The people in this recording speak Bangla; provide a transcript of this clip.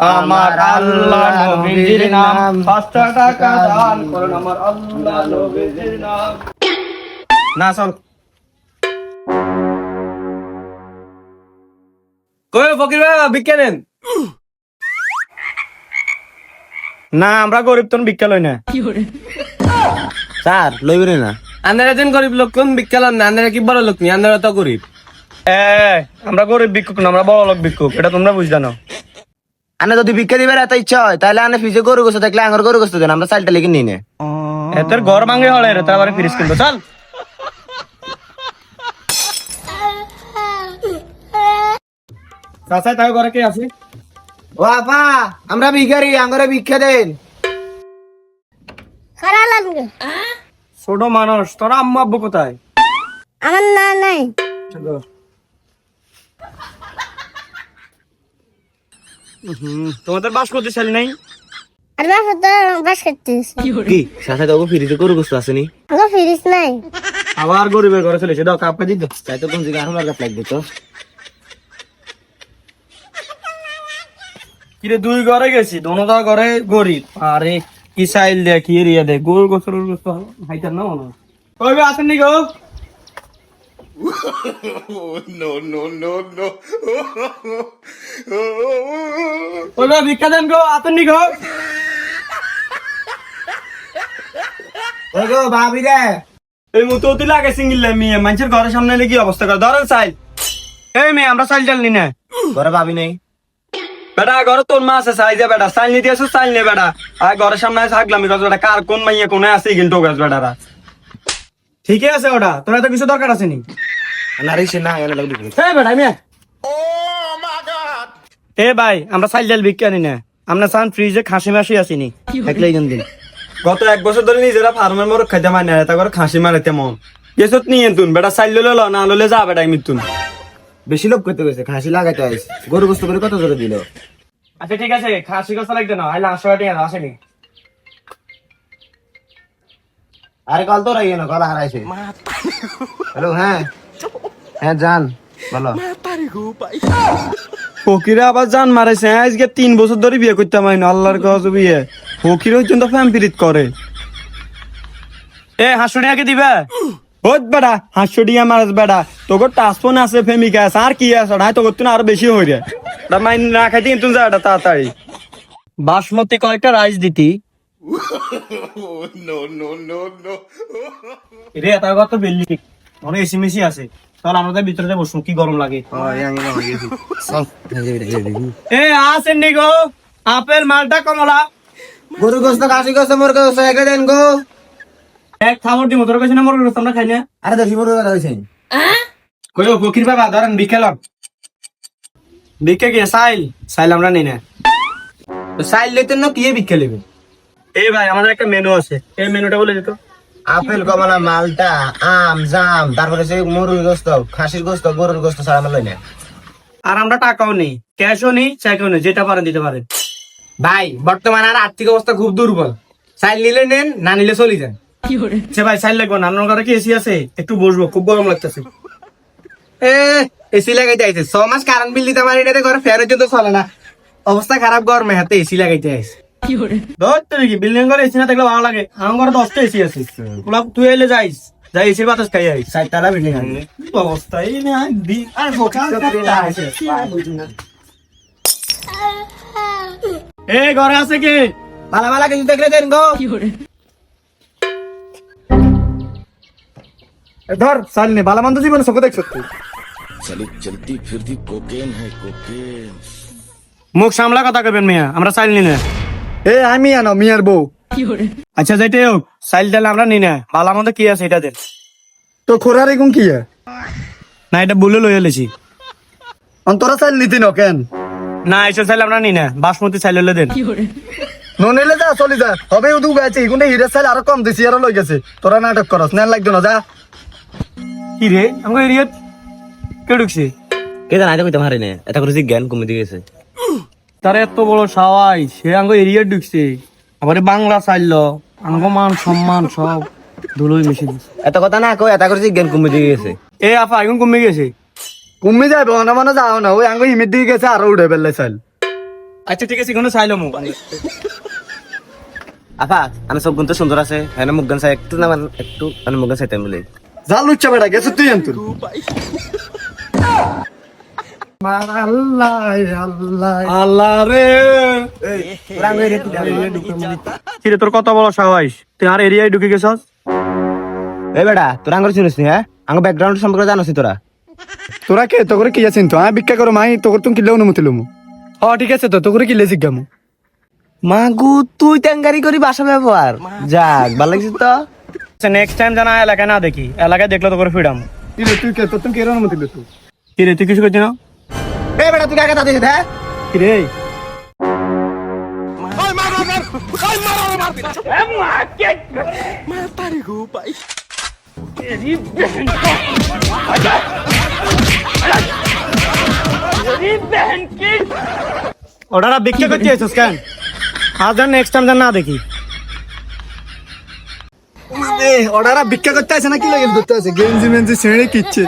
আমার আল্লাহ নবীজির নাম, 5 টাকা দান করুন আমার আল্লাহ নবীজির নাম। না চল কই ফকির ভাই ভিক্ষা দেন। না আমরা গরিব তোন ভিক্ষা লই না স্যার লইবেন না। আন্দারা যেন গরিব লোক কোন ভিক্ষা লন না, আন্দারা কি বড় লোক নি, আন্দারা তো গরিব। আমরা গরিব ভিক্ষুক না, আমরা বড় লোক ভিক্ষুক, এটা তোমরা বুঝ জানো। আনে যদি ভিক্ষা দিবার এত ইচ্ছা হয় তাহলে আনে ফিজে গরু গোস্ত দেখলে আঙ্গর গরু গোস্ত দেন, আমরা চালটা লিখে নিই না। তোর ঘর ভাঙে হলে রে তারপরে ফিরিস কিনবো চল। চাচা তাই ঘরে কে আছে? ও আপা আমরা ভিখারি, আঙ্গরে ভিক্ষা দেন। ছোট মানুষ, তোরা আম্মা আব্বু কোথায়? আমার না নাই। তোমাদের বাস করতে চাই নাই? আর বাসা তো বাস করতেছ কি সাথে তো ফিরিতে গরু গোস্ত আসেনি? আগো ফিরিস নাই। আবার গরিবের ঘরে চলেছে, দাও কাপকে দিত। তাই তো কোন জায়গায় আরো লাগাত লাগবে তো। কিরে দুই ঘরে গেছি, দোনোটা ঘরে গরিব। আরে কি চাইল দে কি এরিয়া দে, গরুর গোসল হাইতার না মনে হয়। কইবে আসেননি গো? কইবে ভিক্ষা দেন গো, আসেননি গো? ওই গো ভাবি রে, এই মতো অতি লাগে সিঙ্গিল মেয়ে মানুষের ঘরের সামনে এলে কি অবস্থা করে? ধরেন চাইল। এই মেয়ে আমরা চাইল চাল নি না ঘরে ভাবি নেই। বেটা ঘরে তোর মা আছে চাই যে বেটা চাইল নিতে আসো, চাইল নে বেটা। আর ঘরের সামনে থাকলাম গাছ বেটা, কার কোন মাইয়া কোনে আছে কিন্তু গাছ বেটারা। ঠিকই আছে ওটা, তোর এত কিছু দরকার আছে নি? নারী সে না এনে লাগবে। এই বেটা মেয়ে। এ ভাই আমরা চাইল ডাল বিক্রি আনি না, আমরা চান ফ্রিজে খাসি মাসি আসিনি থাকলে এই দিন। গত 1 বছর ধরে নিজেরা ফার্মের মোর খাইতে মানে তা করে খাসি মারাইতে মন গেছত নিয়ে তুন বেটা চাইল লইলো না লইলে যা বেটা মৃত্যুন। বেশি লোক করতে গেছে, খাসি লাগাইতে আইস। গরু গোস্ত করে কত জোরে দিল? আচ্ছা ঠিক আছে, খাসি কথা লাগবে না, আইলে 800 টাকা আসেনি। আরে কল তো রাইয়ে না, কল হারাইছে। হ্যালো, হ্যাঁ হ্যাঁ জান বলো। ফকিরে আবার জান মারাইছে, আজকে 3 বছর ধরে বিয়ে করতে পারি না, আল্লাহর কাছে বিয়ে। ফকির হইছেন তো ফ্যাম পিরিত করে। এ 500 টাকা দিবে? ওই বেটা 500 টাকা মারাস বেটা, তোকে টাসফোন আছে ফেমিকা আছে আর কি আছে, ওটা তোকে তুই আরো বেশি হয়ে যায়। ওটা মাইন না খাইতে কিন্তু যা এটা তাড়াতাড়ি। বাসমতি কয়েকটা রাইস দিতি রে, তার কত বেললি অনেক এসি মেসি আছে। চল আমাদের ভিতরে বসুন, কি গরম লাগে। এ আসেন নি গো, আপেল মালটা কমলা। গরু গোস্ত, খাসি গোস্ত, মুরগি গোস্ত একে দেন গো। এক খাবার দিব তোর কাছে না, মোর কাছে আমরা খাই না। আরে দেখি মুরগি কথা হয়েছে। কইও ফকির বাবা ধরেন বিকেলাম বিকে গিয়ে সাইল আমরা নেই না। সাইল লইতেন না কি বিক্রি লেবে? এই ভাই আমাদের একটা মেনু আছে, এই মেনুটা বলে দিত। আপেল, কমলা, মালটা, আম, জাম, তারপরে সে মুরগির গোস্ত, খাসির গোস্ত, গরুর গোস্ত ছাড়া আমার লই না। আর আমরা টাকাও নেই, ক্যাশও নেই, চেকও নেই, যেটা পারেন দিতে পারেন। ভাই বর্তমানে আর আর্থিক অবস্থা খুব দুর্বল, সাইল নিলে নেন, না নিলে চলে যান। আচ্ছা ভাই সাইল লাগবে না, আপনার ঘরে কি এসি আছে? একটু বসবো, খুব গরম লাগতেছে। এসি লাগাইতে আইছে, 6 মাস কারেন্ট বিল দিতে পারি না, ঘরে ফ্যানের জন্য চলে না, অবস্থা খারাপ, গরমে হাতে এসি লাগাইতে আইছে। ধরতে নাকি বিল্ডিং ঘরে এসি না থাকলে ভালো লাগে, আমার ঘরে 10টা এসি আছে। তুই এলে যাইস, যাই এসির বাতাস খাই আইস। 4 তলা বিল্ডিং আছে। অবস্থা এই না আর এই ঘরে আছে কি? ভালো ভালো কিছু দেখলে দেন গো। ধর সামনে ভালো মন্দ জীবনে চোখে দেখছ তুই। साली चलती फिरती कोकेन है कोकेन। মুখ সামলা কথা কবেন মিয়া, আমরা চাইল নি না। এ আমি আনো মিয়ার বউ। আচ্ছা যাইতে হোক, চাইল ডাল আমরা নি না, ভালো মন্দ কি আছে এটা দেন। তো খোরার এগুন কি না এটা বলে লই এলেছি। অন্তরা চাইল নীতি ন কেন না এসব চাইল আমরা নি না, বাসমতি চাইল হলে দেন। ননিলে যা চলি যা, তবে উদু গাইছে এগুনে হিরে চাইল আরো কম দিছি আরো লই গেছে, তোরা নাটক করস নেন লাগতো না যা। কি রে আমাকে এরিয়াত কে ঢুকছে? কে জানাই তো কইতে পারি না, এটা করে জ্ঞান কমে দিয়ে গেছে। তার এত বড় সাওয়াই, সে আঙ্গ এরিয়াত ঢুকছে, আবার বাংলা চাইল, আঙ্গ মান সম্মান সব ধুলোই মিশে দিচ্ছে। এত কথা না কই, এটা করে জ্ঞান কমে দিয়ে গেছে। এ আপা এখন কমে গেছে। কুম্মি যাবে অনা মানে যাও না, ওই আঙ্গ হিমির দিকে গেছে আরো উঠে ফেললে চাইল। আচ্ছা ঠিক আছে কোনো চাইলো মু আফা আমি সব গুণ তো সুন্দর আছে হ্যাঁ মুখ গান চাই একটু না একটু মানে মুখ গান চাইতাম বলে যা লুচ্চা বেটা গেছে তুই আনতুন আল্লাহ আল্লাহ আল্লাহ রে কিরে তোর কত বড় সাহস তুই আর এরিয়ায় ঢুকে গেছস এই বেটা তোরা আঙ্গুর চিনিস নি হ্যাঁ আঙ্গুর ব্যাকগ্রাউন্ড সম্পর্কে জানোস তোরা তোরা কে তোর কি আছেন তো আমি ভিক্ষা করো মাই তোর তুমি কিলে অনুমতি লমু হ ঠিক আছে তো তোর কিলে জিজ্ঞামু মাগু তুই ট্যাঙ্গারি করি বাসা ব্যবহার যাক ভালো লাগছে তো নেক্সট টাইম জানা এলাকায় না দেখি এলাকায় দেখলে তো করে ফিরাম কিলে তুই কে তোর তুমি কি অনুমতি লতু কিরে তুই কিছু করছিস না এই বেটা তুই কাকে তাদের হ্যাঁ কিরে ওটা বিক্রি করতে আছিস কেন আজ নেক্সট টাইম না দেখি অর্ডার ভিক্ষা করতে আছে না কি লাগে করতে আছে গেঞ্জি মেঞ্জি ছেড়ে কিচ্ছে